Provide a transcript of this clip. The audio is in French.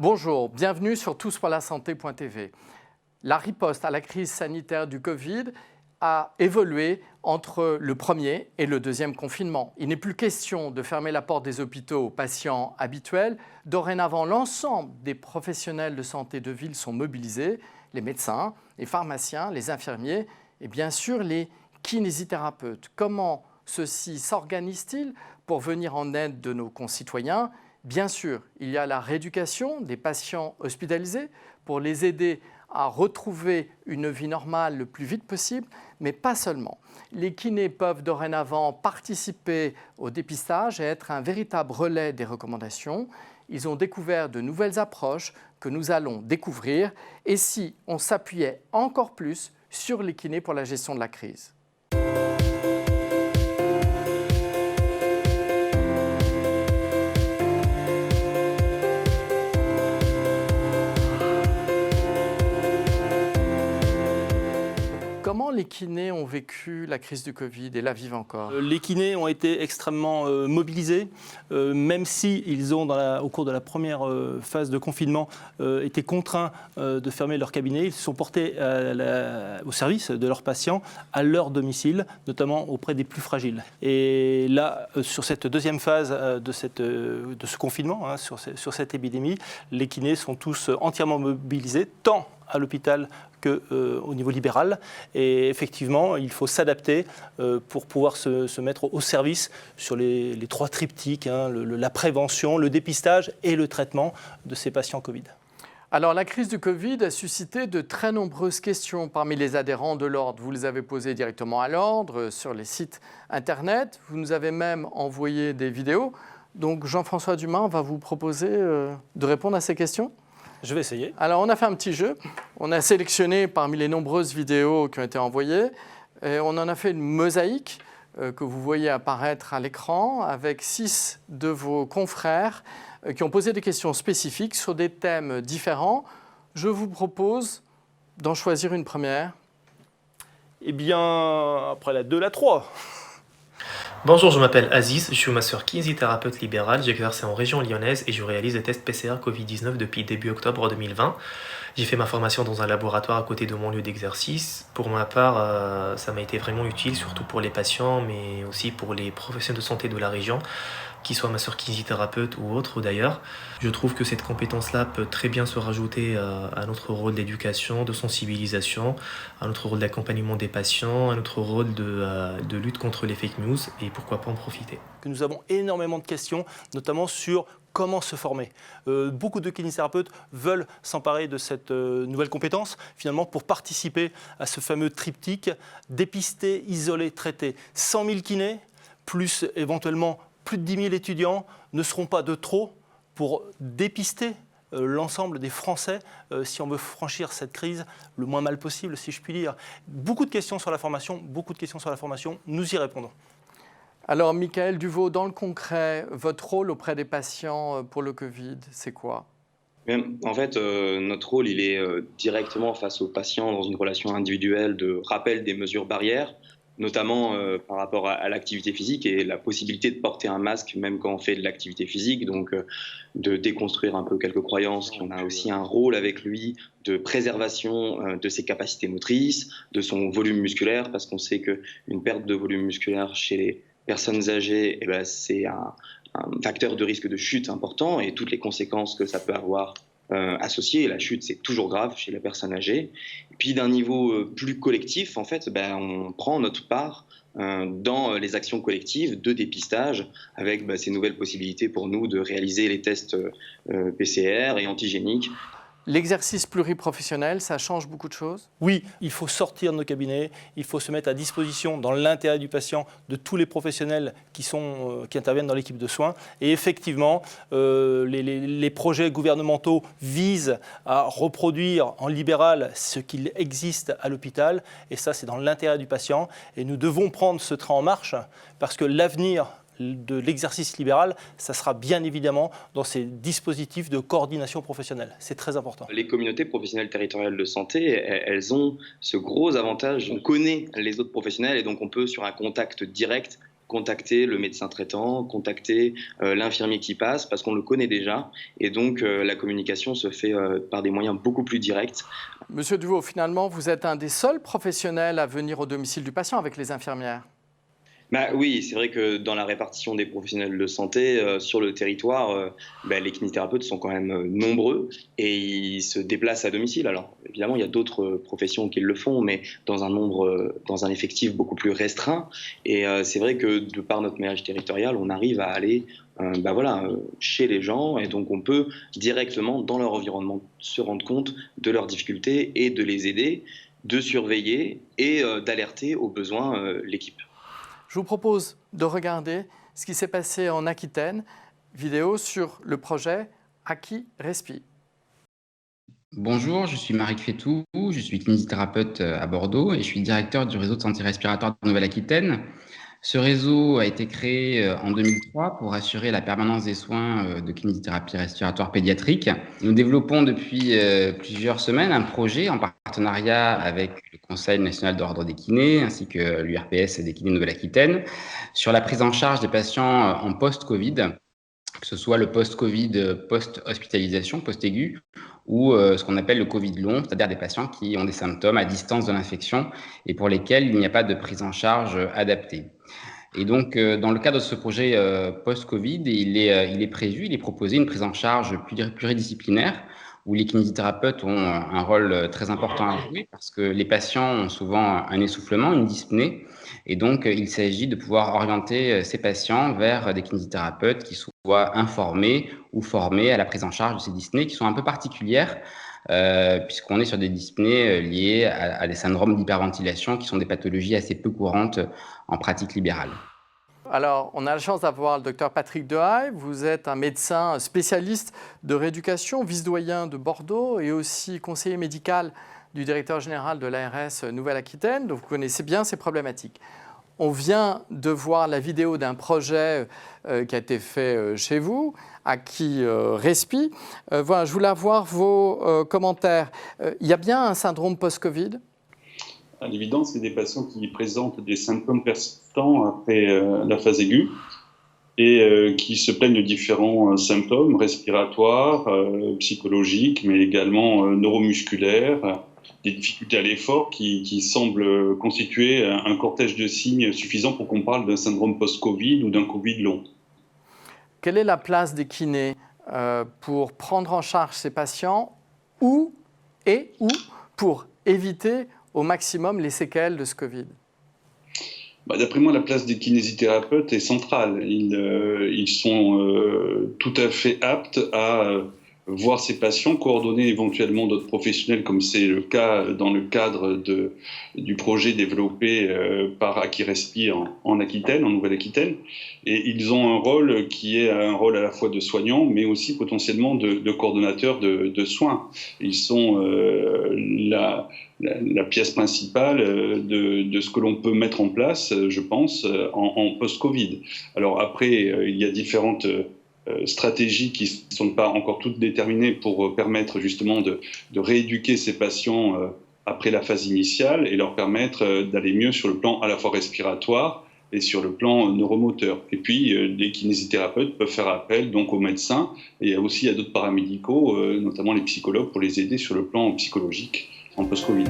Bonjour, bienvenue sur touspourlasanté.tv. La riposte à la crise sanitaire du Covid a évolué entre le premier et le deuxième confinement. Il n'est plus question de fermer la porte des hôpitaux aux patients habituels. Dorénavant, l'ensemble des professionnels de santé de ville sont mobilisés, les médecins, les pharmaciens, les infirmiers et bien sûr les kinésithérapeutes. Comment ceux-ci s'organisent-ils pour venir en aide de nos concitoyens ? Bien sûr, il y a la rééducation des patients hospitalisés pour les aider à retrouver une vie normale le plus vite possible, mais pas seulement. Les kinés peuvent dorénavant participer au dépistage et être un véritable relais des recommandations. Ils ont découvert de nouvelles approches que nous allons découvrir. Et si on s'appuyait encore plus sur les kinés pour la gestion de la crise ? Comment les kinés ont vécu la crise du Covid et la vivent encore ? Les kinés ont été extrêmement mobilisés, même s'ils ont, au cours de la première phase de confinement, été contraints de fermer leur cabinet. Ils se sont portés au service de leurs patients à leur domicile, notamment auprès des plus fragiles. Et là, sur cette deuxième phase de ce confinement, sur cette épidémie, les kinés sont tous entièrement mobilisés, tant à l'hôpital qu'au niveau libéral. Et effectivement, il faut s'adapter pour pouvoir se mettre au service sur les trois triptyques, la prévention, le dépistage et le traitement de ces patients Covid. Alors, la crise du Covid a suscité de très nombreuses questions parmi les adhérents de l'Ordre. Vous les avez posées directement à l'Ordre, sur les sites Internet. Vous nous avez même envoyé des vidéos. Donc, Jean-François Dumas va vous proposer de répondre à ces questions. Je vais essayer. Alors, on a fait un petit jeu. On a sélectionné parmi les nombreuses vidéos qui ont été envoyées. Et on en a fait une mosaïque que vous voyez apparaître à l'écran avec 6 de vos confrères qui ont posé des questions spécifiques sur des thèmes différents. Je vous propose d'en choisir une première. Eh bien, après la 2, la 3. Bonjour, je m'appelle Aziz, je suis masseur kinésithérapeute libéral, j'exerce en région lyonnaise et je réalise des tests PCR Covid-19 depuis début octobre 2020. J'ai fait ma formation dans un laboratoire à côté de mon lieu d'exercice. Pour ma part, ça m'a été vraiment utile, surtout pour les patients, mais aussi pour les professionnels de santé de la région, qu'ils soient masseurs kinésithérapeutes ou autres d'ailleurs. Je trouve que cette compétence-là peut très bien se rajouter à notre rôle d'éducation, de sensibilisation, à notre rôle d'accompagnement des patients, à notre rôle de lutte contre les fake news et pourquoi pas en profiter. Nous avons énormément de questions, notamment sur comment se former. Beaucoup de kinésithérapeutes veulent s'emparer de cette nouvelle compétence, finalement, pour participer à ce fameux triptyque, dépister, isoler, traiter. 100 000 kinés, plus éventuellement plus de 10 000 étudiants, ne seront pas de trop pour dépister l'ensemble des Français si on veut franchir cette crise le moins mal possible, si je puis dire. Beaucoup de questions sur la formation, nous y répondons. Alors, Michael Duvaux, dans le concret, votre rôle auprès des patients pour le Covid, c'est quoi ? En fait, notre rôle, il est directement face aux patients dans une relation individuelle de rappel des mesures barrières, notamment par rapport à l'activité physique et la possibilité de porter un masque même quand on fait de l'activité physique, donc de déconstruire un peu quelques croyances, qu'on a aussi un rôle avec lui de préservation de ses capacités motrices, de son volume musculaire, parce qu'on sait qu'une perte de volume musculaire chez les personnes âgées, c'est un facteur de risque de chute important et toutes les conséquences que ça peut avoir associées. La chute, c'est toujours grave chez la personne âgée. Et puis d'un niveau plus collectif, en fait, on prend notre part dans les actions collectives de dépistage avec ces nouvelles possibilités pour nous de réaliser les tests PCR et antigéniques. L'exercice pluriprofessionnel, ça change beaucoup de choses ? Oui, il faut sortir de nos cabinets, il faut se mettre à disposition dans l'intérêt du patient de tous les professionnels qui interviennent dans l'équipe de soins. Et effectivement, les projets gouvernementaux visent à reproduire en libéral ce qu'il existe à l'hôpital. Et ça, c'est dans l'intérêt du patient. Et nous devons prendre ce train en marche parce que l'avenir de l'exercice libéral, ça sera bien évidemment dans ces dispositifs de coordination professionnelle. C'est très important. Les communautés professionnelles territoriales de santé, elles ont ce gros avantage. On connaît les autres professionnels et donc on peut, sur un contact direct, contacter le médecin traitant, contacter l'infirmier qui passe, parce qu'on le connaît déjà. Et donc, la communication se fait par des moyens beaucoup plus directs. Monsieur Duvaux, finalement, vous êtes un des seuls professionnels à venir au domicile du patient avec les infirmières. Oui, c'est vrai que dans la répartition des professionnels de santé sur le territoire, les kinésithérapeutes sont quand même nombreux et ils se déplacent à domicile. Alors évidemment, il y a d'autres professions qui le font, mais dans un effectif beaucoup plus restreint. Et c'est vrai que de par notre maillage territorial, on arrive à aller chez les gens et donc on peut directement dans leur environnement se rendre compte de leurs difficultés et de les aider, de surveiller et d'alerter aux besoins l'équipe. Je vous propose de regarder ce qui s'est passé en Aquitaine, vidéo sur le projet Aki Respi. Bonjour, je suis Marek Fetou, je suis kinésithérapeute à Bordeaux et je suis directeur du réseau de santé respiratoire de Nouvelle-Aquitaine. Ce réseau a été créé en 2003 pour assurer la permanence des soins de kinésithérapie respiratoire pédiatrique. Nous développons depuis plusieurs semaines un projet en partenariat avec le Conseil national de l'ordre des kinés ainsi que l'URPS des kinés de Nouvelle-Aquitaine sur la prise en charge des patients en post-Covid, que ce soit le post-Covid, post-hospitalisation, post-aigu, ou ce qu'on appelle le Covid long, c'est-à-dire des patients qui ont des symptômes à distance de l'infection et pour lesquels il n'y a pas de prise en charge adaptée. Et donc, dans le cadre de ce projet post-Covid, il est proposé une prise en charge pluridisciplinaire où les kinésithérapeutes ont un rôle très important à jouer parce que les patients ont souvent un essoufflement, une dyspnée. Et donc, il s'agit de pouvoir orienter ces patients vers des kinésithérapeutes qui soient informés ou formés à la prise en charge de ces dyspnées qui sont un peu particulières puisqu'on est sur des dyspnées liées à des syndromes d'hyperventilation qui sont des pathologies assez peu courantes en pratique libérale. Alors, on a la chance d'avoir le docteur Patrick Dehaye. Vous êtes un médecin spécialiste de rééducation, vice-doyen de Bordeaux et aussi conseiller médical du directeur général de l'ARS Nouvelle-Aquitaine. Donc, vous connaissez bien ces problématiques. On vient de voir la vidéo d'un projet qui a été fait chez vous, Aki Respi. Voilà, je voulais avoir vos commentaires. Il y a bien un syndrome post-Covid ? À l'évidence, c'est des patients qui présentent des symptômes persistants après la phase aiguë et qui se plaignent de différents symptômes respiratoires, psychologiques, mais également neuromusculaires, des difficultés à l'effort qui semblent constituer un cortège de signes suffisant pour qu'on parle d'un syndrome post-Covid ou d'un Covid long. Quelle est la place des kinés pour prendre en charge ces patients ou pour éviter au maximum les séquelles de ce Covid? D'après moi, la place des kinésithérapeutes est centrale. Ils sont tout à fait aptes à voir ces patients, coordonner éventuellement d'autres professionnels, comme c'est le cas dans le cadre du projet développé par Aki Respi en Aquitaine, en Nouvelle-Aquitaine. Et ils ont un rôle qui est un rôle à la fois de soignant, mais aussi potentiellement de coordonnateur de soins. Ils sont la pièce principale de ce que l'on peut mettre en place, je pense, en post-Covid. Alors après, il y a différentes stratégies qui ne sont pas encore toutes déterminées pour permettre justement de rééduquer ces patients après la phase initiale et leur permettre d'aller mieux sur le plan à la fois respiratoire et sur le plan neuromoteur. Et puis, les kinésithérapeutes peuvent faire appel donc aux médecins et aussi à d'autres paramédicaux, notamment les psychologues, pour les aider sur le plan psychologique en post-Covid.